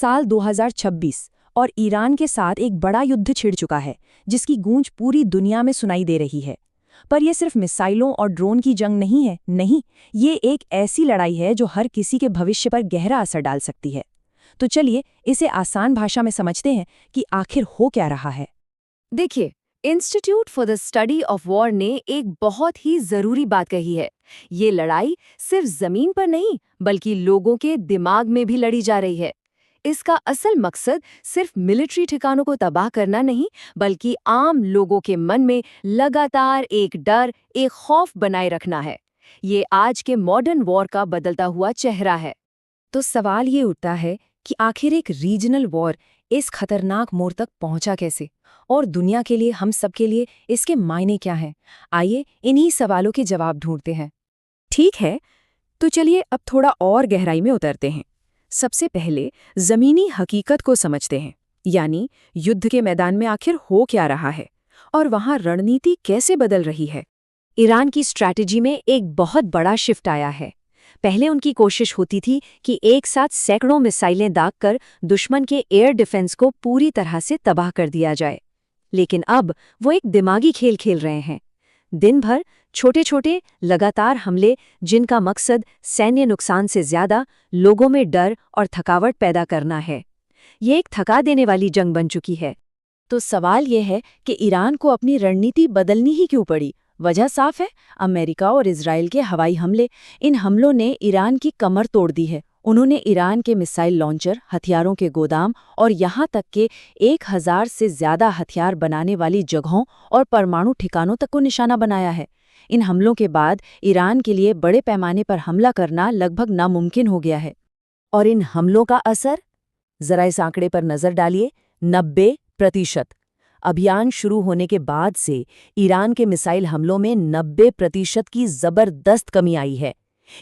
साल 2026 और ईरान के साथ एक बड़ा युद्ध छिड़ चुका है, जिसकी गूंज पूरी दुनिया में सुनाई दे रही है। पर यह सिर्फ मिसाइलों और ड्रोन की जंग नहीं है, नहीं, ये एक ऐसी लड़ाई है जो हर किसी के भविष्य पर गहरा असर डाल सकती है। तो चलिए इसे आसान भाषा में समझते हैं कि आखिर हो क्या रहा है। देखिए, institute for the study of war ने एक बहुत ही जरूरी बात कही है। ये लड़ाई सिर्फ जमीन पर नहीं, बल्कि लोगों के दिमाग में भी लड़ी जा रही है। इसका असल मकसद सिर्फ मिलिट्री ठिकानों को तबाह करना नहीं, बल्कि आम लोगों के मन में लगातार एक डर, एक खौफ बनाए रखना है। ये आज के मॉडर्न वॉर का बदलता हुआ चेहरा है। तो सवाल ये उठता है कि आखिर एक रीजनल वॉर इस खतरनाक मोड़ तक पहुंचा कैसे, और दुनिया के लिए, हम सब के लिए इसके मायने क्या हैं? आइए इन्हीं सवालों के जवाब ढूंढते हैं। ठीक है, तो चलिए अब थोड़ा और गहराई में उतरते हैं। सबसे पहले जमीनी हकीकत को समझते हैं, यानी युद्ध के मैदान में आखिर हो क्या रहा है और वहां रणनीति कैसे बदल रही है। ईरान की स्ट्रैटेजी में एक बहुत बड़ा शिफ्ट आया है। पहले उनकी कोशिश होती थी कि एक साथ सैकड़ों मिसाइलें दागकर दुश्मन के एयर डिफेंस को पूरी तरह से तबाह कर दिया जाए, लेकिन अब वो एक दिमागी खेल खेल रहे हैं। दिन भर छोटे छोटे लगातार हमले, जिनका मकसद सैन्य नुकसान से ज्यादा लोगों में डर और थकावट पैदा करना है। ये एक थका देने वाली जंग बन चुकी है। तो सवाल ये है कि ईरान को अपनी रणनीति बदलनी ही क्यों पड़ी? वजह साफ है, अमेरिका और इजराइल के हवाई हमले। इन हमलों ने ईरान की कमर तोड़ दी है। उन्होंने ईरान के मिसाइल लॉन्चर, हथियारों के गोदाम और यहाँ तक के 1000 से ज्यादा हथियार बनाने वाली जगहों और परमाणु ठिकानों तक को निशाना बनाया है। इन हमलों के बाद ईरान के लिए बड़े पैमाने पर हमला करना लगभग नामुमकिन हो गया है। और इन हमलों का असर? जरा इस आंकड़े पर नजर डालिए, 90%। अभियान शुरू होने के बाद से ईरान के मिसाइल हमलों में 90% की जबरदस्त कमी आई है।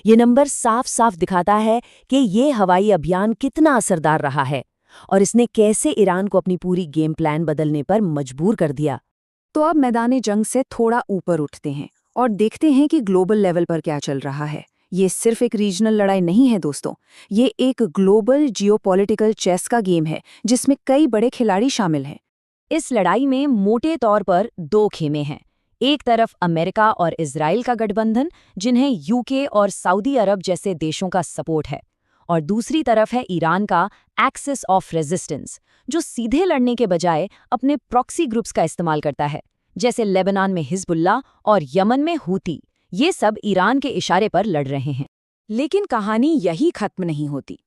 ये नंबर साफ साफ दिखाता है कि ये हवाई अभियान कितना असरदार रहा है और इसने कैसे ईरान को अपनी पूरी गेम प्लान बदलने पर मजबूर कर दिया। तो अब मैदान जंग से थोड़ा ऊपर उठते हैं और देखते हैं कि ग्लोबल लेवल पर क्या चल रहा है। ये सिर्फ एक रीजनल लड़ाई नहीं है दोस्तों, ये एक ग्लोबल जियोपॉलिटिकल चेस का गेम है जिसमें कई बड़े खिलाड़ी शामिल हैं। इस लड़ाई में मोटे तौर पर दो खेमे हैं। एक तरफ अमेरिका और इजराइल का गठबंधन, जिन्हें यूके और सऊदी अरब जैसे देशों का सपोर्ट है, और दूसरी तरफ है ईरान का एक्सिस ऑफ रेजिस्टेंस, जो सीधे लड़ने के बजाय अपने प्रॉक्सी ग्रुप्स का इस्तेमाल करता है, जैसे लेबनान में हिजबुल्लाह और यमन में हूती। ये सब ईरान के इशारे पर लड़ रहे हैं। लेकिन कहानी यही खत्म नहीं होती।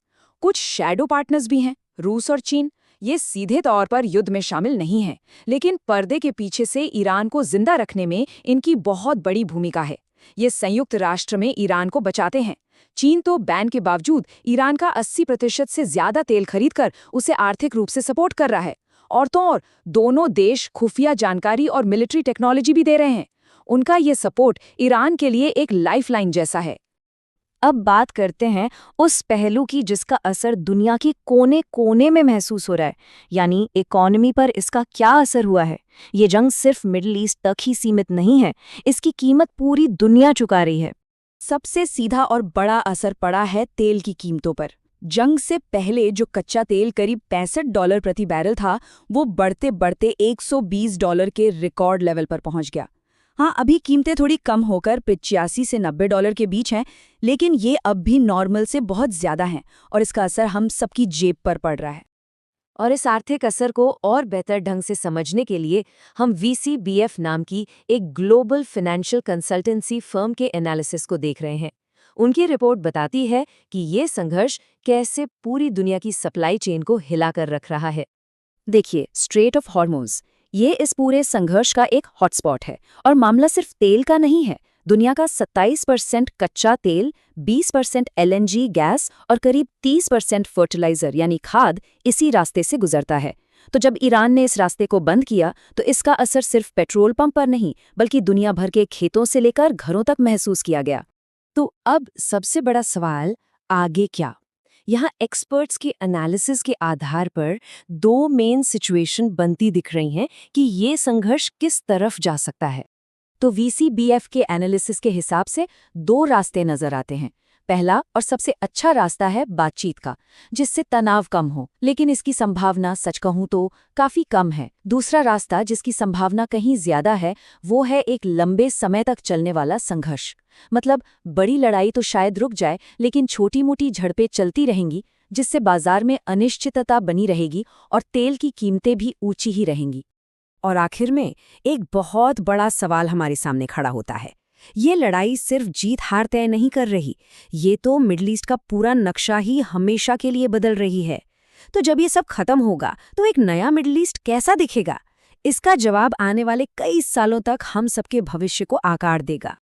कुछ शैडो पार्टनर्स भी हैं, रूस और चीन। ये सीधे तौर पर युद्ध में शामिल नहीं हैं, लेकिन पर्दे के पीछे से ईरान को जिंदा रखने में इनकी बहुत बड़ी भूमिका है। ये संयुक्त राष्ट्र में ईरान को बचाते हैं। चीन तो बैन के बावजूद ईरान का 80% से ज्यादा तेल खरीदकर उसे आर्थिक रूप से सपोर्ट कर रहा है। और तो और दोनों देश खुफिया जानकारी और मिलिट्री टेक्नोलॉजी भी दे रहे हैं। उनका ये सपोर्ट ईरान के लिए एक लाइफलाइन जैसा है। अब बात करते हैं उस पहलू की जिसका असर दुनिया के कोने कोने में महसूस हो रहा है, यानी इकोनॉमी पर इसका क्या असर हुआ है। ये जंग सिर्फ मिडिल ईस्ट तक ही सीमित नहीं है, इसकी कीमत पूरी दुनिया चुका रही है। सबसे सीधा और बड़ा असर पड़ा है तेल की कीमतों पर। जंग से पहले जो कच्चा तेल करीब $65 प्रति बैरल था, वो बढ़ते बढ़ते $120 के रिकॉर्ड लेवल पर पहुंच गया। हाँ, अभी कीमतें थोड़ी कम होकर $85 से $90 के बीच हैं, लेकिन ये अब भी नॉर्मल से बहुत ज्यादा हैं और इसका असर हम सबकी जेब पर पड़ रहा है। और इस आर्थिक असर को और बेहतर ढंग से समझने के लिए हम VCBF नाम की एक ग्लोबल फाइनेंशियल कंसल्टेंसी फर्म के एनालिसिस को देख रहे हैं। उनकी रिपोर्ट बताती है कि ये संघर्ष कैसे पूरी दुनिया की सप्लाई चेन को हिलाकर रख रहा है। देखिए, स्ट्रेट ऑफ हॉर्मुज़, ये इस पूरे संघर्ष का एक हॉटस्पॉट है और मामला सिर्फ तेल का नहीं है। दुनिया का 27% कच्चा तेल, 20% LNG गैस और करीब 30% फर्टिलाइजर यानी खाद इसी रास्ते से गुजरता है। तो जब ईरान ने इस रास्ते को बंद किया तो इसका असर सिर्फ पेट्रोल पंप पर नहीं, बल्कि दुनिया भर के खेतों से लेकर घरों तक महसूस किया गया। तो अब सबसे बड़ा सवाल, आगे क्या? यहाँ एक्सपर्ट्स के एनालिसिस के आधार पर दो मेन सिचुएशन बनती दिख रही हैं कि ये संघर्ष किस तरफ जा सकता है। तो VCBF के एनालिसिस के हिसाब से दो रास्ते नजर आते हैं। पहला और सबसे अच्छा रास्ता है बातचीत का, जिससे तनाव कम हो, लेकिन इसकी संभावना सच कहूं तो काफी कम है। दूसरा रास्ता जिसकी संभावना कहीं ज्यादा है, वो है एक लंबे समय तक चलने वाला संघर्ष। मतलब बड़ी लड़ाई तो शायद रुक जाए, लेकिन छोटी-मोटी झड़पें चलती रहेंगी, जिससे बाजार में अनिश्चितता बनी रहेगी और तेल की कीमतें भी ऊंची ही रहेंगी। और आखिर में एक बहुत बड़ा सवाल हमारे सामने खड़ा होता है। ये लड़ाई सिर्फ जीत हार तय नहीं कर रही, ये तो मिडल ईस्ट का पूरा नक्शा ही हमेशा के लिए बदल रही है। तो जब ये सब खत्म होगा तो एक नया मिडल ईस्ट कैसा दिखेगा? इसका जवाब आने वाले कई सालों तक हम सबके भविष्य को आकार देगा।